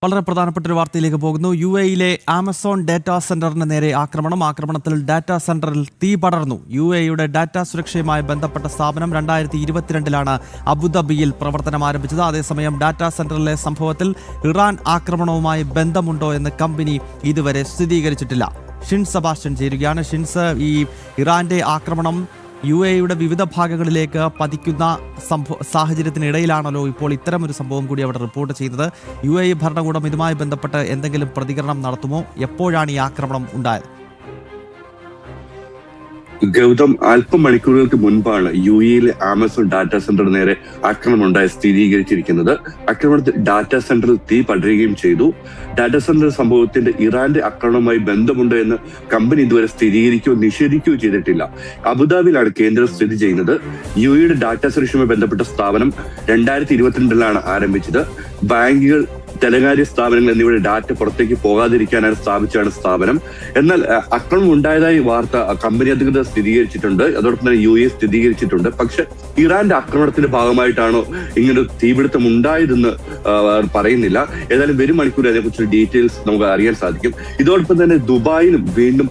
വളരെ പ്രധാനപ്പെട്ട ഒരു വാർത്തയിലേക്ക് പോകുന്നു. UAE-ലെ ആമസോൺ ഡാറ്റാ സെന്ററിന് നേരെ ആക്രമണത്തിൽ ഡാറ്റാ സെന്ററിൽ തീ പടർന്നു. UAE-യുടെ ഡാറ്റാ സുരക്ഷയുമായി ബന്ധപ്പെട്ട സ്ഥാപനം 2022-ലാണ് അബുദാബിയിൽ പ്രവർത്തനം ആരംഭിച്ചത്. അതേസമയം ഡാറ്റാ സെന്ററിലെ സംഭവത്തിൽ ഇറാൻ ആക്രമണവുമായി ബന്ധമുണ്ടോ എന്ന് കമ്പനി ഇതുവരെ സ്ഥിരീകരിച്ചിട്ടില്ല. ഷിൻസ് സെബാസ്റ്റ്യൻ ചേരുകയാണ്. ഷിൻസ്, ഈ ഇറാന്റെ ആക്രമണം UAE-യുടെ വിവിധ ഭാഗങ്ങളിലേക്ക് പതിക്കുന്ന സാഹചര്യത്തിനിടയിലാണല്ലോ ഇപ്പോൾ ഇത്തരമൊരു സംഭവം കൂടി അവിടെ റിപ്പോർട്ട് ചെയ്തത്. UAE ഭരണകൂടം ഇതുമായി ബന്ധപ്പെട്ട് എന്തെങ്കിലും പ്രതികരണം നടത്തുമോ? എപ്പോഴാണ് ഈ ആക്രമണം ഉണ്ടായത്? ഗൗതം, അല്പം മണിക്കൂറുകൾക്ക് മുൻപാണ് UAE-യിലെ ആമസോൺ ഡാറ്റാ സെന്ററിന് നേരെ ആക്രമണം ഉണ്ടായി സ്ഥിരീകരിച്ചിരിക്കുന്നത്. ആക്രമണത്തിൽ ഡാറ്റാ സെന്ററിൽ തീ പടരുകയും ചെയ്തു. ഡാറ്റാ സെന്റർ സംഭവത്തിന്റെ ഇറാന്റെ ആക്രമണവുമായി ബന്ധമുണ്ടോ എന്ന് കമ്പനി ഇതുവരെ സ്ഥിരീകരിക്കുകയോ നിഷേധിക്കുകയോ ചെയ്തിട്ടില്ല. അബുദാബിയിലാണ് കേന്ദ്രം സ്ഥിതി ചെയ്യുന്നത്. UAE-യുടെ ഡാറ്റാ സുരക്ഷയുമായി ബന്ധപ്പെട്ട സ്ഥാപനം 2022-ലാണ് ആരംഭിച്ചത്. ബാങ്കുകൾ, ധനകാര്യ സ്ഥാപനങ്ങൾ എന്നിവയുടെ ഡാറ്റ പുറത്തേക്ക് പോകാതിരിക്കാനാണ് സ്ഥാപിച്ചാണ് സ്ഥാപനം. എന്നാൽ ആക്രമണം ഉണ്ടായതായി വാർത്ത കമ്പനി അധികൃതർ സ്ഥിരീകരിച്ചിട്ടുണ്ട്. അതോടൊപ്പം തന്നെ UAE സ്ഥിരീകരിച്ചിട്ടുണ്ട്. പക്ഷെ ഇറാന്റെ ആക്രമണത്തിന്റെ ഭാഗമായിട്ടാണോ ഇങ്ങനെ തീപിടുത്തം ഉണ്ടായതെന്ന് പറയുന്നില്ല. ഏതായാലും വരും മണിക്കൂർ അതിനെക്കുറിച്ച് ഡീറ്റെയിൽസ് നമുക്ക് അറിയാൻ സാധിക്കും. ഇതോടൊപ്പം തന്നെ ദുബായിലും വീണ്ടും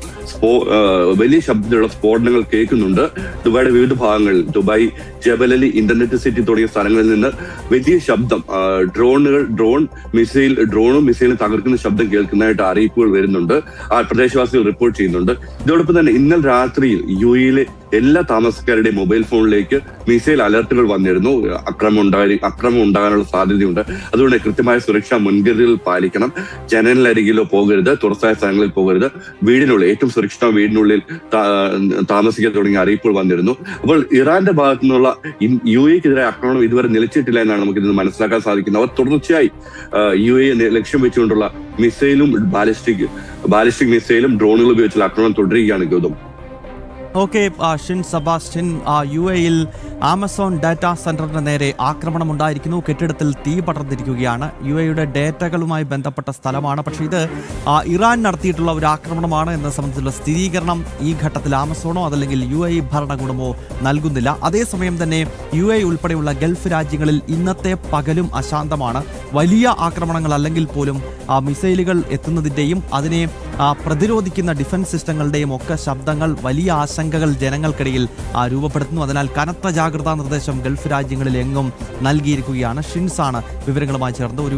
വലിയ ശബ്ദത്തിലുള്ള സ്ഫോടനങ്ങൾ കേൾക്കുന്നുണ്ട്. ദുബായിയുടെ വിവിധ ഭാഗങ്ങളിൽ, ദുബായ്, ജബലലി, ഇന്റർനെറ്റ് സിറ്റി തുടങ്ങിയ സ്ഥലങ്ങളിൽ നിന്ന് വലിയ ശബ്ദം, ഡ്രോണും മിസൈലും തകർക്കുന്ന ശബ്ദം കേൾക്കുന്നതായിട്ട് അറിയിപ്പുകൾ വരുന്നുണ്ട്. പ്രദേശവാസികൾ റിപ്പോർട്ട് ചെയ്യുന്നുണ്ട്. ഇതോടൊപ്പം തന്നെ ഇന്നലെ രാത്രിയിൽ UAE-യിലെ എല്ലാ താമസക്കാരുടെയും മൊബൈൽ ഫോണിലേക്ക് മിസൈൽ അലർട്ടുകൾ വന്നിരുന്നു. അക്രമം ഉണ്ടാകാനുള്ള സാധ്യതയുണ്ട്. അതുകൊണ്ട് കൃത്യമായ സുരക്ഷാ മുൻകരുതലുകൾ പാലിക്കണം. ജനലിനരികിലോ പോകരുത്, തുറസായ സ്ഥലങ്ങളിൽ പോകരുത്, വീടിനുള്ളിൽ, ഏറ്റവും സുരക്ഷിത വീടിനുള്ളിൽ താമസിക്കാൻ തുടങ്ങിയ അറിയിപ്പുകൾ വന്നിരുന്നു. അപ്പോൾ ഇറാന്റെ ഭാഗത്തു നിന്നുള്ള UAE-ക്കെതിരെ ആക്രമണം ഇതുവരെ നിലച്ചിട്ടില്ല എന്നാണ് നമുക്ക് ഇതിന് മനസ്സിലാക്കാൻ സാധിക്കുന്നത്. അവർ തുടർച്ചയായി UAE ലക്ഷ്യം വെച്ചുകൊണ്ടുള്ള മിസൈലും ബാലിസ്റ്റിക് മിസൈലും ഡ്രോണുകൾ ഉപയോഗിച്ചുള്ള ആക്രമണം തുടരുകയാണ്. ഗൗതം, ഓക്കെ, ഷിൻസ് സെബാസ്റ്റ്യൻ, UAE-യിൽ ആമസോൺ ഡാറ്റാ സെന്ററിന് നേരെ ആക്രമണം ഉണ്ടായിരിക്കുന്നു. കെട്ടിടത്തിൽ തീ പടർന്നിരിക്കുകയാണ്. UAE-യുടെ ഡേറ്റകളുമായി ബന്ധപ്പെട്ട സ്ഥലമാണ്. പക്ഷേ ഇത് ഇറാൻ നടത്തിയിട്ടുള്ള ഒരു ആക്രമണമാണ് എന്ന സംബന്ധിച്ചുള്ള സ്ഥിരീകരണം ഈ ഘട്ടത്തിൽ ആമസോണോ അതല്ലെങ്കിൽ UAE ഭരണകൂടമോ നൽകുന്നില്ല. അതേസമയം തന്നെ UAE ഉൾപ്പെടെയുള്ള ഗൾഫ് രാജ്യങ്ങളിൽ ഇന്നത്തെ പകലും അശാന്തമാണ്. വലിയ ആക്രമണങ്ങൾ അല്ലെങ്കിൽ പോലും മിസൈലുകൾ എത്തുന്നതിൻ്റെയും അതിനെ പ്രതിരോധിക്കുന്ന ഡിഫൻസ് സിസ്റ്റങ്ങളുടെയും ഒക്കെ ശബ്ദങ്ങൾ വലിയ ആശങ്കകൾ ജനങ്ങൾക്കിടയിൽ രൂപപ്പെടുത്തുന്നു. അതിനാൽ കനത്ത ജാഗ്രതാ നിർദ്ദേശം ഗൾഫ് രാജ്യങ്ങളിൽ എങ്ങും നൽകിയിരിക്കുകയാണ്. ഷിൻസാണ് വിവരങ്ങളുമായി ചേർന്ന്. ഒരു